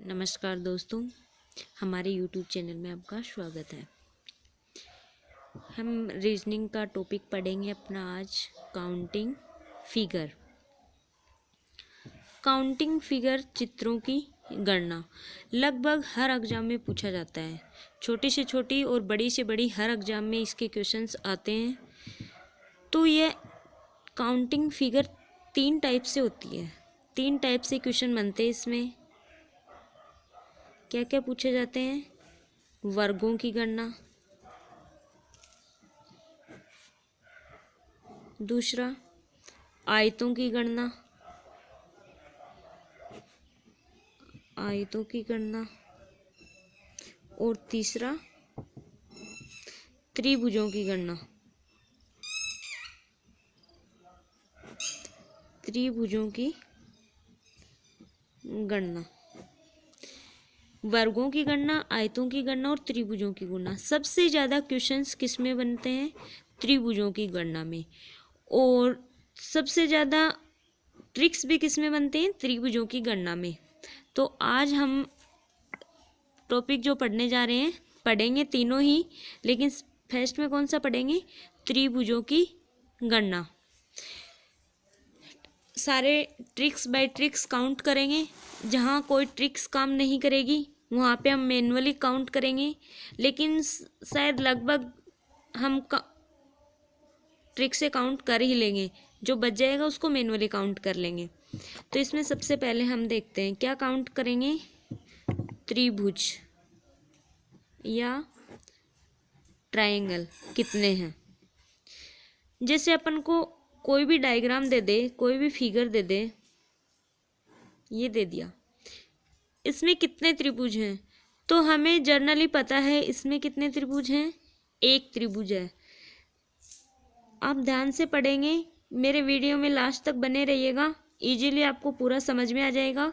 नमस्कार दोस्तों, हमारे YouTube चैनल में आपका स्वागत है। हम रीजनिंग का टॉपिक पढ़ेंगे अपना आज, काउंटिंग फिगर। काउंटिंग फिगर चित्रों की गणना लगभग हर एग्जाम में पूछा जाता है। छोटी से छोटी और बड़ी से बड़ी हर एग्जाम में इसके क्वेश्चंस आते हैं। तो ये काउंटिंग फिगर 3 टाइप से होती है। 3 टाइप से क्वेश्चन बनते हैं। इसमें क्या क्या पूछे जाते हैं? वर्गों की गणना, दूसरा आयतों की गणना, और तीसरा त्रिभुजों की गणना। वर्गों की गणना, आयतों की गणना और त्रिभुजों की गणना। सबसे ज़्यादा क्वेश्चंस किस में बनते हैं? त्रिभुजों की गणना में। और सबसे ज़्यादा ट्रिक्स भी किस में बनते हैं? त्रिभुजों की गणना में। तो आज हम टॉपिक जो पढ़ने जा रहे हैं, पढ़ेंगे तीनों ही, लेकिन फर्स्ट में कौन सा पढ़ेंगे? त्रिभुजों की गणना। सारे ट्रिक्स बाय ट्रिक्स काउंट करेंगे। जहाँ कोई ट्रिक्स काम नहीं करेगी वहाँ पे हम मैन्युअली काउंट करेंगे, लेकिन शायद लगभग हम ट्रिक से काउंट कर ही लेंगे। जो बच जाएगा उसको मैन्युअली काउंट कर लेंगे। तो इसमें सबसे पहले हम देखते हैं क्या काउंट करेंगे। त्रिभुज या ट्रायंगल कितने हैं। जैसे अपन को कोई भी डायग्राम दे दे, कोई भी फिगर दे दे, ये दे दिया, इसमें कितने त्रिभुज हैं, तो हमें जनरली पता है इसमें कितने त्रिभुज हैं। एक त्रिभुज है। आप ध्यान से पढ़ेंगे, मेरे वीडियो में लास्ट तक बने रहिएगा, इजीली आपको पूरा समझ में आ जाएगा।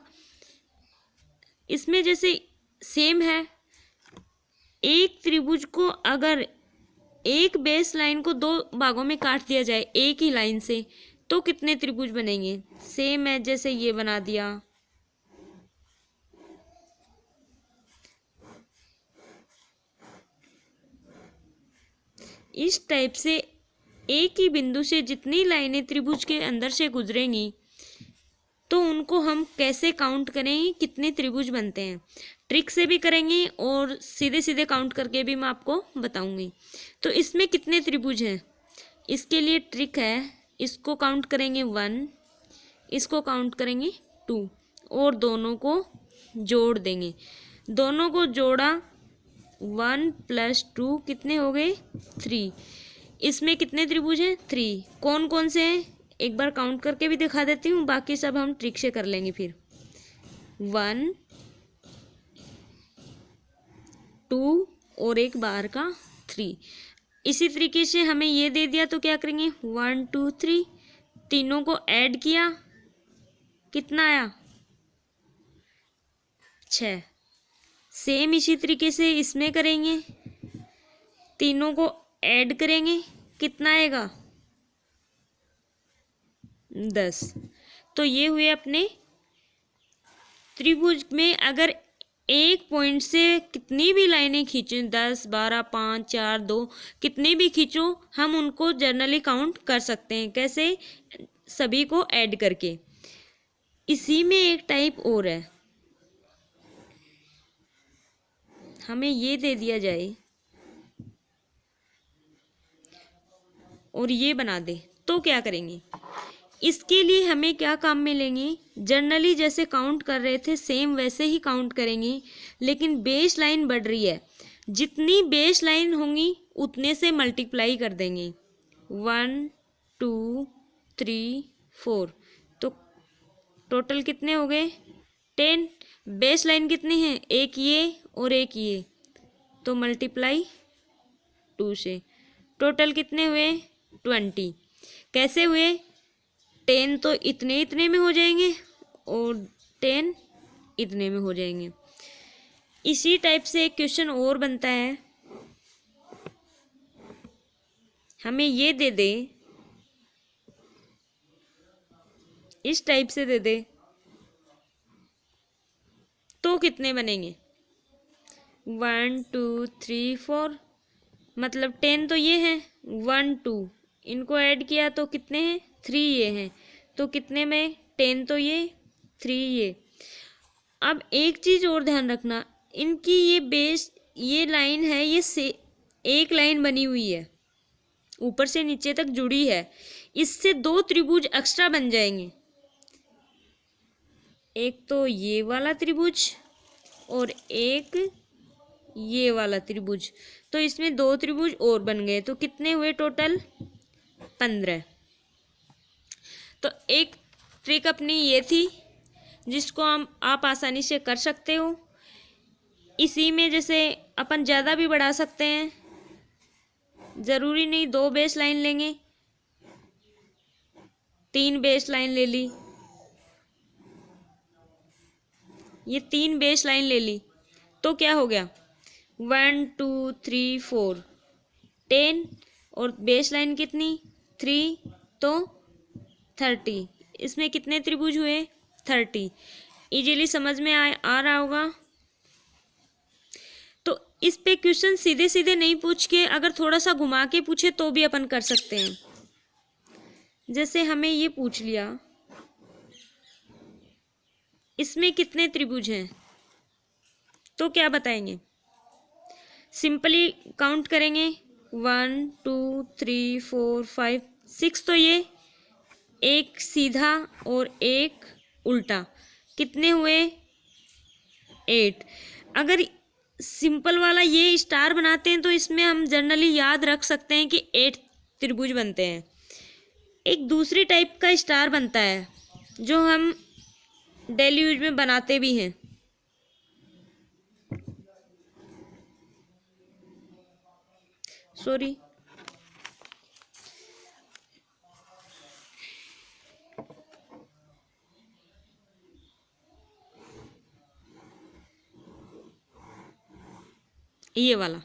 इसमें जैसे सेम है, एक त्रिभुज को अगर एक बेस लाइन को 2 भागों में काट दिया जाए एक ही लाइन से, तो कितने त्रिभुज बनेंगे? सेम है, जैसे ये बना दिया, इस टाइप से एक ही बिंदु से जितनी लाइनें त्रिभुज के अंदर से गुजरेंगी, तो उनको हम कैसे काउंट करेंगे, कितने त्रिभुज बनते हैं। ट्रिक से भी करेंगे और सीधे सीधे काउंट करके भी मैं आपको बताऊंगी। तो इसमें कितने त्रिभुज हैं, इसके लिए ट्रिक है। इसको काउंट करेंगे 1, इसको काउंट करेंगे 2, और दोनों को जोड़ देंगे। दोनों को जोड़ा, 1 + 2 कितने हो गए? 3। इसमें कितने त्रिभुज हैं? 3। कौन कौन से हैं एक बार काउंट करके भी दिखा देती हूँ, बाकी सब हम ट्रिक से कर लेंगे। फिर 1, 2 और एक बाहर का 3। इसी तरीके से हमें ये दे दिया तो क्या करेंगे? 1 2 3, तीनों को ऐड किया, कितना आया? 6। सेम इसी तरीके से इसमें करेंगे, तीनों को ऐड करेंगे, कितना आएगा? 10। तो ये हुए अपने त्रिभुज में। अगर एक पॉइंट से कितनी भी लाइनें खींचें, 10 12 5 4 2, कितनी भी खींचो, हम उनको जनरली काउंट कर सकते हैं। कैसे? सभी को ऐड करके। इसी में एक टाइप और है, हमें ये दे दिया जाए और ये बना दे, तो क्या करेंगे? इसके लिए हमें क्या काम में लेंगे? जनरली जैसे काउंट कर रहे थे सेम वैसे ही काउंट करेंगे, लेकिन बेस लाइन बढ़ रही है। जितनी बेस लाइन होंगी उतने से मल्टीप्लाई कर देंगे। 1 2 3 4, तो टोटल कितने हो गए? 10। बेस लाइन कितनी है? एक ये और एक ये, तो मल्टीप्लाई 2 से, टोटल कितने हुए? 20। कैसे हुए? 10 तो इतने इतने में हो जाएंगे और 10 इतने में हो जाएंगे। इसी टाइप से एक क्वेश्चन और बनता है, हमें ये दे दे, इस टाइप से दे दे, तो तो कितने बनेंगे? 1 2 3 4, मतलब 10 तो ये हैं, 1 2 इनको ऐड किया तो कितने हैं? 3 ये हैं, तो कितने में? 10 तो ये, 3 ये। अब एक चीज़ और ध्यान रखना, इनकी ये बेस, ये लाइन है, ये से एक लाइन बनी हुई है, ऊपर से नीचे तक जुड़ी है, इससे 2 त्रिभुज एक्स्ट्रा बन जाएंगे। एक तो ये वाला त्रिभुज और एक ये वाला त्रिभुज, तो इसमें 2 त्रिभुज और बन गए, तो कितने हुए टोटल? 15। तो एक ट्रिक अपनी ये थी जिसको आप आसानी से कर सकते हो। इसी में जैसे अपन ज़्यादा भी बढ़ा सकते हैं, ज़रूरी नहीं 2 बेस लाइन लेंगे, 3 बेस लाइन ले ली, ये 3 बेस लाइन ले ली तो क्या हो गया? 1 2 3 4 10, और बेस लाइन कितनी? 3, तो 30। इसमें कितने त्रिभुज हुए? 30। इजीली समझ में आ रहा होगा। तो इस पे क्वेश्चन सीधे सीधे नहीं पूछ के अगर थोड़ा सा घुमा के पूछे तो भी अपन कर सकते हैं। जैसे हमें ये पूछ लिया, इसमें कितने त्रिभुज हैं, तो क्या बताएंगे? सिंपली काउंट करेंगे, 1 2 3 4 5 6, तो ये एक सीधा और एक उल्टा, कितने हुए? 8। अगर सिंपल वाला ये स्टार बनाते हैं तो इसमें हम जनरली याद रख सकते हैं कि 8 त्रिभुज बनते हैं। एक दूसरी टाइप का स्टार बनता है जो हम डेली यूज में बनाते भी हैं, सॉरी, ये वाला।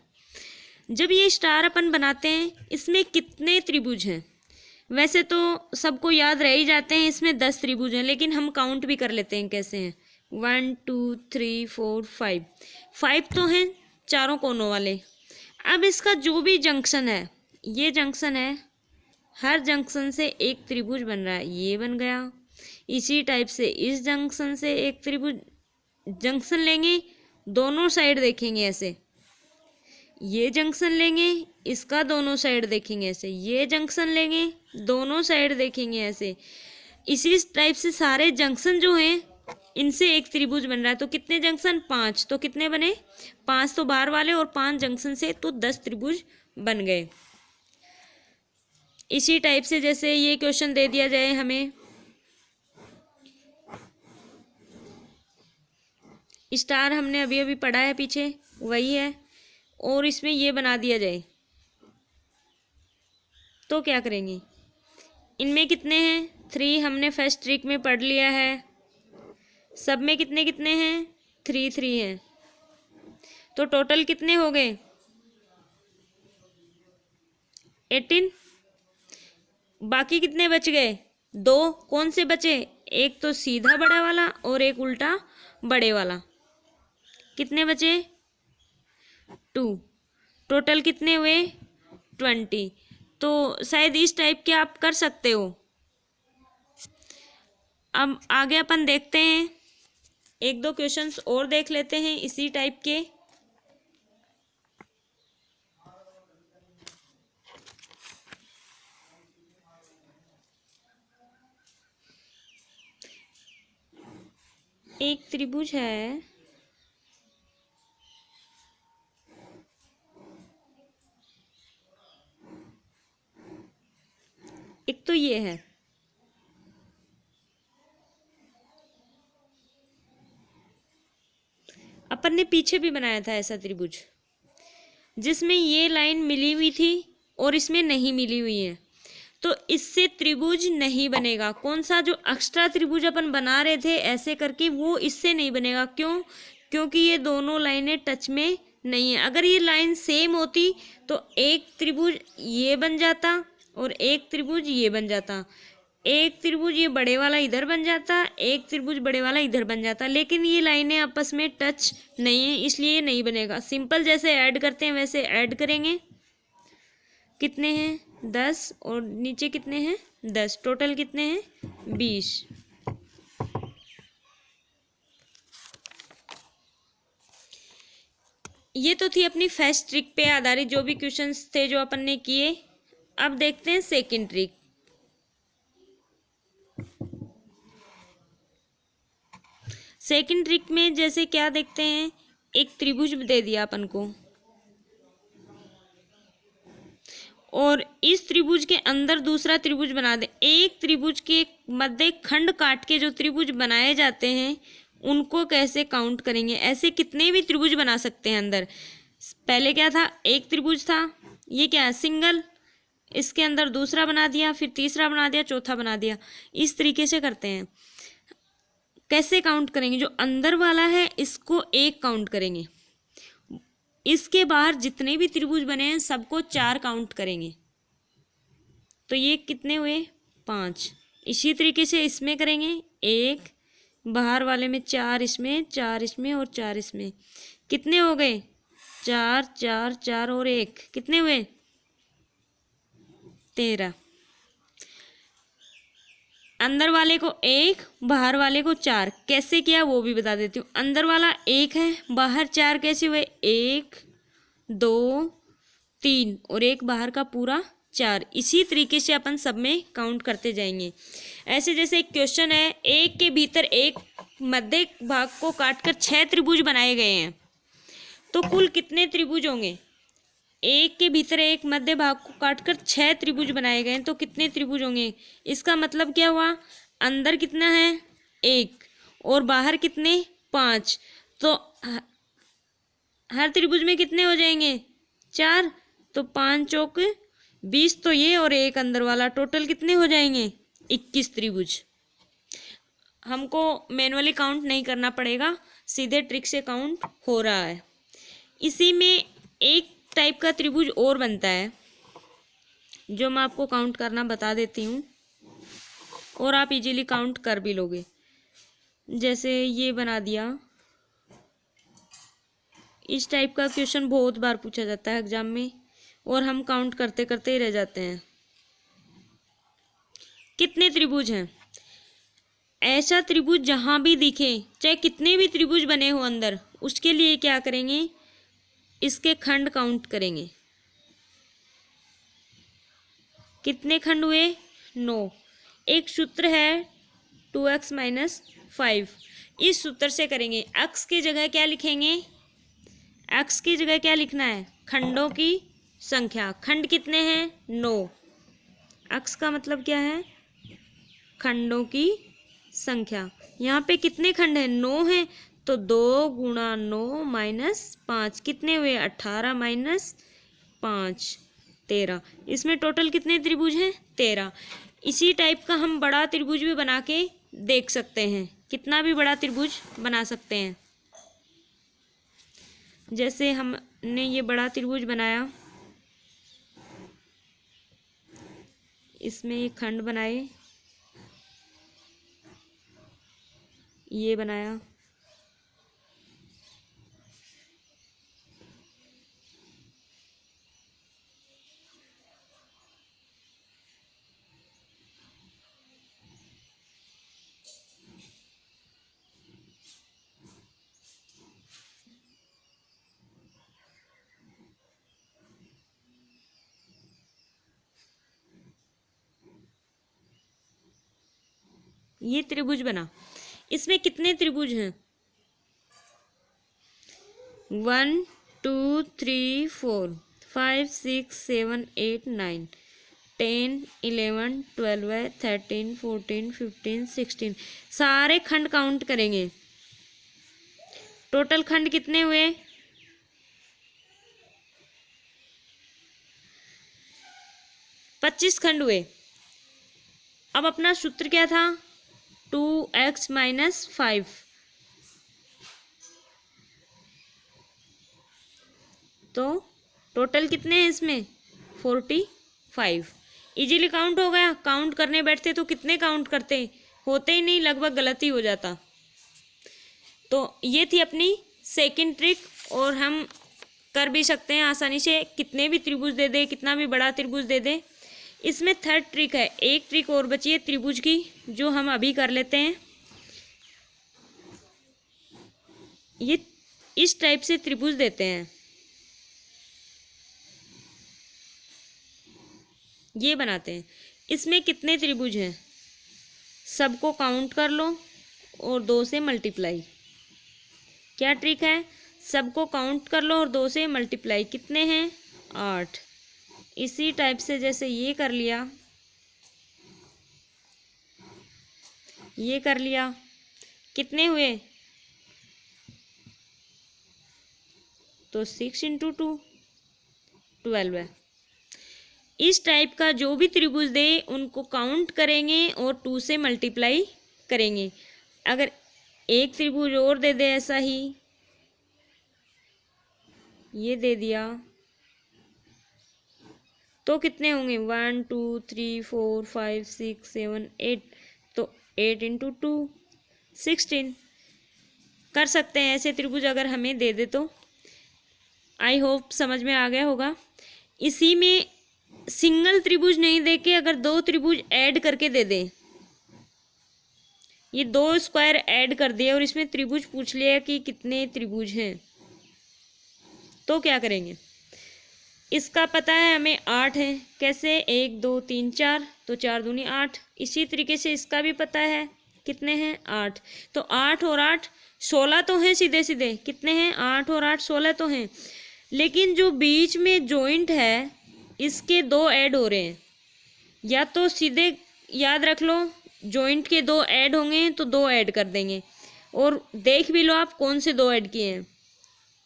जब ये स्टार अपन बनाते हैं इसमें कितने त्रिभुज हैं? वैसे तो सबको याद रह ही जाते हैं, इसमें 10 त्रिभुज हैं, लेकिन हम काउंट भी कर लेते हैं। कैसे हैं? 1 2 3 4 5 तो हैं चारों कोनों वाले। अब इसका जो भी जंक्शन है, ये जंक्शन है, हर जंक्शन से एक त्रिभुज बन रहा है, ये बन गया। इसी टाइप से इस जंक्शन से एक त्रिभुज, जंक्शन लेंगे, दोनों साइड देखेंगे ऐसे, ये जंक्शन लेंगे, इसका दोनों साइड देखेंगे ऐसे, ये जंक्शन लेंगे, दोनों साइड देखेंगे ऐसे। इसी टाइप से सारे जंक्शन जो हैं इनसे एक त्रिभुज बन रहा है। तो कितने जंक्शन? 5। तो कितने बने? 5 तो बाहर वाले और 5 जंक्शन से, तो 10 त्रिभुज बन गए। इसी टाइप से जैसे ये क्वेश्चन दे दिया जाए हमें, स्टार हमने अभी अभी पढ़ा है पीछे, वही है, और इसमें ये बना दिया जाए तो क्या करेंगे? इनमें कितने हैं? 3 हमने फर्स्ट ट्रिक में पढ़ लिया है। सब में कितने कितने हैं? 3 3 हैं। तो टोटल कितने हो गए? 18। बाकी कितने बच गए? 2। कौन से बचे? एक तो सीधा बड़ा वाला और एक उल्टा बड़े वाला। कितने बचे? 2। टोटल कितने हुए? 20। तो शायद इस टाइप के आप कर सकते हो। अब आगे अपन देखते हैं, 1-2 क्वेश्चंस और देख लेते हैं इसी टाइप के। एक त्रिभुज है, एक तो ये है, अपन ने पीछे भी बनाया था ऐसा त्रिभुज जिसमें ये लाइन मिली हुई थी और इसमें नहीं मिली हुई है, तो इससे त्रिभुज नहीं बनेगा। कौन सा? जो एक्स्ट्रा त्रिभुज अपन बना रहे थे ऐसे करके, वो इससे नहीं बनेगा। क्यों? क्योंकि ये दोनों लाइनें टच में नहीं है। अगर ये लाइन सेम होती तो एक त्रिभुज ये बन जाता और एक त्रिभुज ये बन जाता। एक त्रिभुज ये बड़े वाला इधर बन जाता, एक त्रिभुज बड़े वाला इधर बन जाता, लेकिन ये लाइनें आपस में टच नहीं है, इसलिए ये नहीं बनेगा। सिंपल जैसे ऐड करते हैं वैसे ऐड करेंगे। कितने हैं 10 और नीचे कितने हैं 10, टोटल कितने हैं 20। ये तो थी अपनी फर्स्ट ट्रिक पे आधारित जो भी क्वेश्चंस थे जो अपन ने किए। अब देखते हैं सेकंड ट्रिक। सेकंड ट्रिक में जैसे क्या देखते हैं, एक त्रिभुज दे दिया अपन को और इस त्रिभुज के अंदर दूसरा त्रिभुज बना दे। एक त्रिभुज के मध्य खंड काट के जो त्रिभुज बनाए जाते हैं उनको कैसे काउंट करेंगे। ऐसे कितने भी त्रिभुज बना सकते हैं अंदर। पहले क्या था, एक त्रिभुज था, ये क्या है सिंगल, इसके अंदर दूसरा बना दिया, फिर तीसरा बना दिया, चौथा बना दिया। इस तरीके से करते हैं। कैसे काउंट करेंगे, जो अंदर वाला है इसको एक काउंट करेंगे, इसके बाहर जितने भी त्रिभुज बने हैं सबको 4 काउंट करेंगे। तो ये कितने हुए 5। इसी तरीके से इसमें करेंगे, 1 बाहर वाले में 4 इसमें, 4 इसमें और 4 इसमें। कितने हो गए 4 4 4 और 1, कितने हुए 13। अंदर वाले को 1 बाहर वाले को 4। कैसे किया वो भी बता देती हूँ। अंदर वाला 1 है, बाहर 4 कैसे हुए 1 2 3 और 1 बाहर का पूरा 4। इसी तरीके से अपन सब में काउंट करते जाएंगे। ऐसे जैसे एक क्वेश्चन है, एक के भीतर एक मध्य भाग को काटकर 6 त्रिभुज बनाए गए हैं, तो कुल कितने त्रिभुज होंगे। एक के भीतर एक मध्य भाग को काटकर 6 त्रिभुज बनाए गए हैं, तो कितने त्रिभुज होंगे। इसका मतलब क्या हुआ, अंदर कितना है 1 और बाहर कितने 5, तो हर त्रिभुज में कितने हो जाएंगे 4, तो 5 चौक 20, तो ये और एक अंदर वाला टोटल कितने हो जाएंगे 21 त्रिभुज। हमको मैनुअली काउंट नहीं करना पड़ेगा, सीधे ट्रिक से काउंट हो रहा है। इसी में एक टाइप का त्रिभुज और बनता है जो मैं आपको काउंट करना बता देती हूँ और आप इजीली काउंट कर भी लोगे। जैसे ये बना दिया, इस टाइप का क्वेश्चन बहुत बार पूछा जाता है एग्जाम में और हम काउंट करते करते ही रह जाते हैं। कितने त्रिभुज हैं, ऐसा त्रिभुज जहां भी दिखे, चाहे कितने भी त्रिभुज बने हो अंदर, उसके लिए क्या करेंगे, इसके खंड काउंट करेंगे। कितने खंड हुए 9। एक सूत्र है 2x - 5, इस सूत्र से करेंगे। x की जगह क्या लिखेंगे, x की जगह क्या लिखना है, खंडों की संख्या। खंड कितने हैं 9, x का मतलब क्या है खंडों की संख्या। यहाँ पे कितने खंड हैं 9 हैं, तो 2 × 9 - 5 कितने हुए 18 - 5 13। इसमें टोटल कितने त्रिभुज हैं 13। इसी टाइप का हम बड़ा त्रिभुज भी बना के देख सकते हैं, कितना भी बड़ा त्रिभुज बना सकते हैं। जैसे हमने ये बड़ा त्रिभुज बनाया, इसमें ये खंड बनाए, ये बनाया, ये त्रिभुज बना। इसमें कितने त्रिभुज हैं 1 2 3 4 5 6 7 8 9 10 11 12 13 14 15 16। सारे खंड काउंट करेंगे। टोटल खंड कितने हुए 25 खंड हुए। अब अपना सूत्र क्या था 2x - 5, तो टोटल कितने हैं इसमें 45। इजीली काउंट हो गया। काउंट करने बैठते तो कितने काउंट करते, होते ही नहीं, लगभग गलत ही हो जाता। तो ये थी अपनी सेकंड ट्रिक, और हम कर भी सकते हैं आसानी से, कितने भी त्रिभुज दे दे, कितना भी बड़ा त्रिभुज दे दे। इसमें थर्ड ट्रिक है, एक ट्रिक और बची है त्रिभुज की, जो हम अभी कर लेते हैं। ये इस टाइप से त्रिभुज देते हैं, ये बनाते हैं। इसमें कितने त्रिभुज हैं, सबको काउंट कर लो और 2 से मल्टीप्लाई। क्या ट्रिक है, सबको काउंट कर लो और 2 से मल्टीप्लाई। कितने हैं, 8। इसी टाइप से जैसे ये कर लिया, ये कर लिया, कितने हुए, तो 6 × 2 12 है। इस टाइप का जो भी त्रिभुज दे उनको काउंट करेंगे और 2 से मल्टीप्लाई करेंगे। अगर एक त्रिभुज और दे दे ऐसा ही, ये दे दिया, तो कितने होंगे, 1 2 3 4 5 6 7 8, तो 8 × 2 16 कर सकते हैं ऐसे त्रिभुज अगर हमें दे दे तो। आई होप समझ में आ गया होगा। इसी में सिंगल त्रिभुज नहीं देके अगर 2 त्रिभुज ऐड करके दे दें, ये 2 स्क्वायर ऐड कर दिए और इसमें त्रिभुज पूछ लिया कि कितने त्रिभुज हैं, तो क्या करेंगे। इसका पता है हमें 8 है, कैसे, 1 2 3 4, तो 4 दूनी 8। इसी तरीके से इसका भी पता है, कितने हैं, 8। तो 8 और 8 16 तो हैं सीधे सीधे, कितने हैं, 8 और 8 16 तो हैं। लेकिन जो बीच में जॉइंट है इसके 2 ऐड हो रहे हैं, या तो सीधे याद रख लो जॉइंट के 2 ऐड होंगे तो 2 ऐड कर देंगे, और देख भी लो आप कौन से 2 ऐड किए हैं।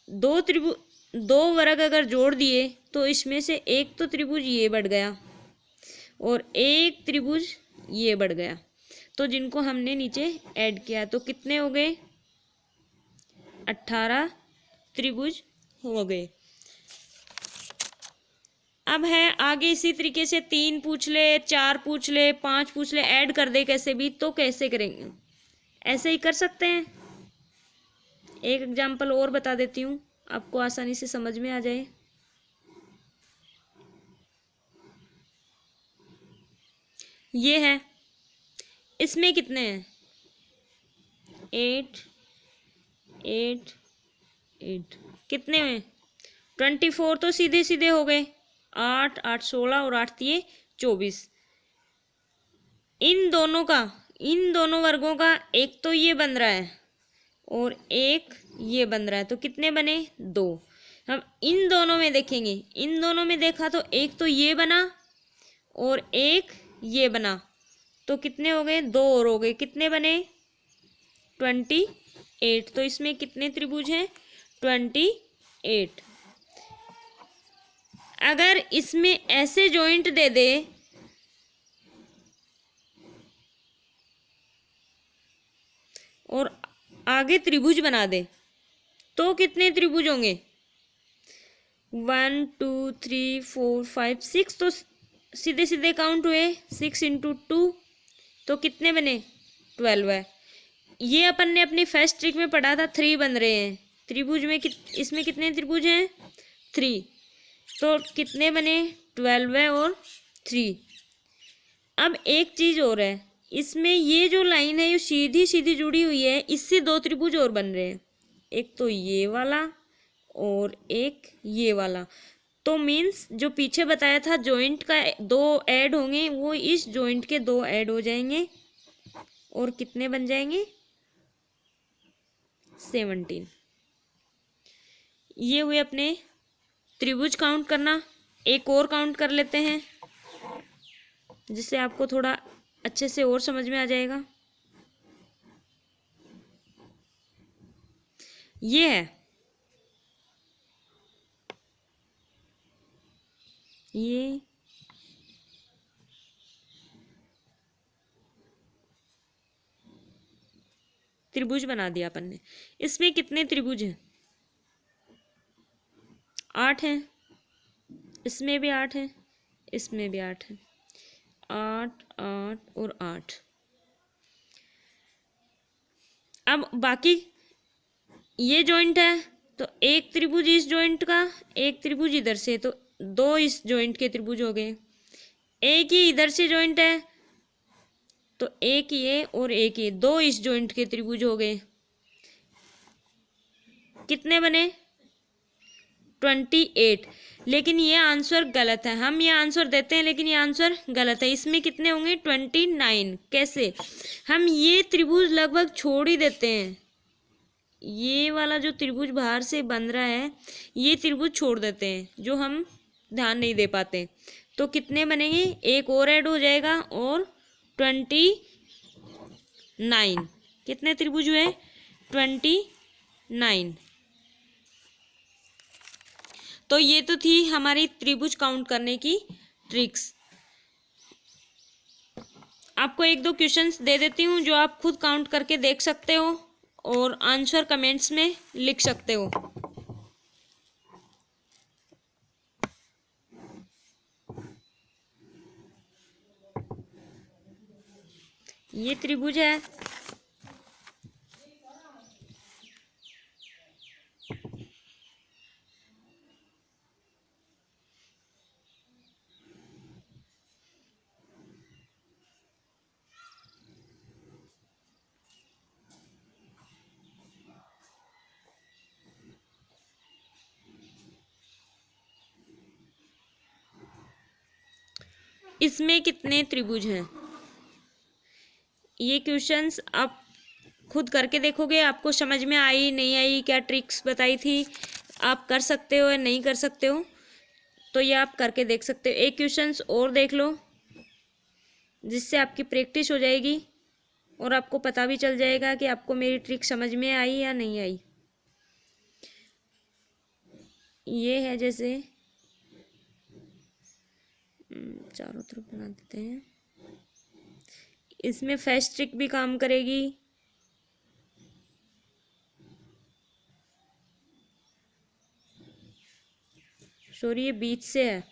2 वर्ग अगर जोड़ दिए तो इसमें से एक तो त्रिभुज ये बढ़ गया और एक त्रिभुज ये बढ़ गया, तो जिनको हमने नीचे ऐड किया, तो कितने हो गए, 18 त्रिभुज हो गए। अब है आगे इसी तरीके से 3 पूछ ले, 4 पूछ ले, 5 पूछ ले, ऐड कर दे कैसे भी, तो कैसे करेंगे, ऐसे ही कर सकते हैं। एक एग्जांपल और बता देती हूँ, आपको आसानी से समझ में आ जाए। ये है, इसमें कितने हैं, 8 8 8, कितने में 24, तो सीधे सीधे हो गए, 8 8 16 और 8 दिए 24। इन दोनों वर्गों का एक तो ये बन रहा है और एक ये बन रहा है, तो कितने बने, 2। हम इन दोनों में देखेंगे, इन दोनों में देखा तो एक तो ये बना और एक ये बना, तो कितने हो गए, 2 और हो गए, कितने बने, 28। तो इसमें कितने त्रिभुज हैं, 28। अगर इसमें ऐसे जॉइंट दे दे और आगे त्रिभुज बना दे, तो कितने त्रिभुज होंगे, 1 2 3 4 5 6, तो सीधे सीधे काउंट हुए, 6 × 2, तो कितने बने, 12 है। ये अपन ने अपनी फर्स्ट ट्रिक में पढ़ा था, 3 बन रहे हैं त्रिभुज में, इसमें कितने त्रिभुज हैं, 3, तो कितने बने, 12 है और 3। अब एक चीज और है, इसमें ये जो लाइन है ये सीधी सीधी जुड़ी हुई है, इससे 2 त्रिभुज और बन रहे हैं, एक तो ये वाला और एक ये वाला। तो मीन्स जो पीछे बताया था जॉइंट का 2 ऐड होंगे, वो इस जॉइंट के 2 ऐड हो जाएंगे और कितने बन जाएंगे, 17। ये हुए अपने त्रिभुज काउंट करना। एक और काउंट कर लेते हैं जिससे आपको थोड़ा अच्छे से और समझ में आ जाएगा। ये है, ये त्रिभुज बना दिया अपन ने। इसमें कितने त्रिभुज हैं, 8 हैं, इसमें भी 8 हैं, इसमें भी 8 हैं। 8 8 और 8। अब बाकी ये जॉइंट है तो एक त्रिभुज इस जॉइंट का, एक त्रिभुज इधर से, तो दो इस जॉइंट के त्रिभुज हो गए। एक ही इधर से जॉइंट है तो एक ये और एक ये, दो इस जॉइंट के त्रिभुज हो गए। कितने बने? 28। लेकिन ये आंसर गलत है। हम ये आंसर देते हैं लेकिन ये आंसर गलत है। इसमें कितने होंगे? 29। कैसे? हम ये त्रिभुज लगभग छोड़ ही देते हैं। ये वाला जो त्रिभुज बाहर से बन रहा है ये त्रिभुज छोड़ देते हैं, जो हम ध्यान नहीं दे पाते। तो कितने बनेंगे? एक और ऐड हो जाएगा और 29। कितने त्रिभुज हुए? 29। तो ये तो थी हमारी त्रिभुज काउंट करने की ट्रिक्स। आपको एक दो क्वेश्चंस दे देती हूँ जो आप खुद काउंट करके देख सकते हो और आंसर कमेंट्स में लिख सकते हो। ये त्रिभुज है, इसमें कितने त्रिभुज हैं? ये क्वेश्चंस आप खुद करके देखोगे, आपको समझ में आई नहीं आई, क्या ट्रिक्स बताई थी, आप कर सकते हो या नहीं कर सकते हो, तो ये आप करके देख सकते हो। एक क्वेश्चंस और देख लो जिससे आपकी प्रैक्टिस हो जाएगी और आपको पता भी चल जाएगा कि आपको मेरी ट्रिक समझ में आई या नहीं आई। ये है जैसे चारों तरफ बना देते हैं, इसमें फर्स्ट ट्रिक भी काम करेगी। सॉरी ये बीच से है।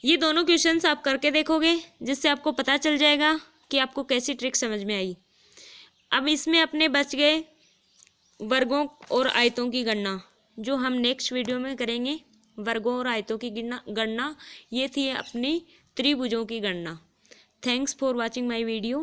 ये दोनों क्वेश्चंस आप करके देखोगे जिससे आपको पता चल जाएगा कि आपको कैसी ट्रिक समझ में आई। अब इसमें अपने बच गए वर्गों और आयतों की गणना, जो हम नेक्स्ट वीडियो में करेंगे। वर्गों और आयतों की गणना ये थी अपनी त्रिभुजों की गणना। Thanks for watching my video.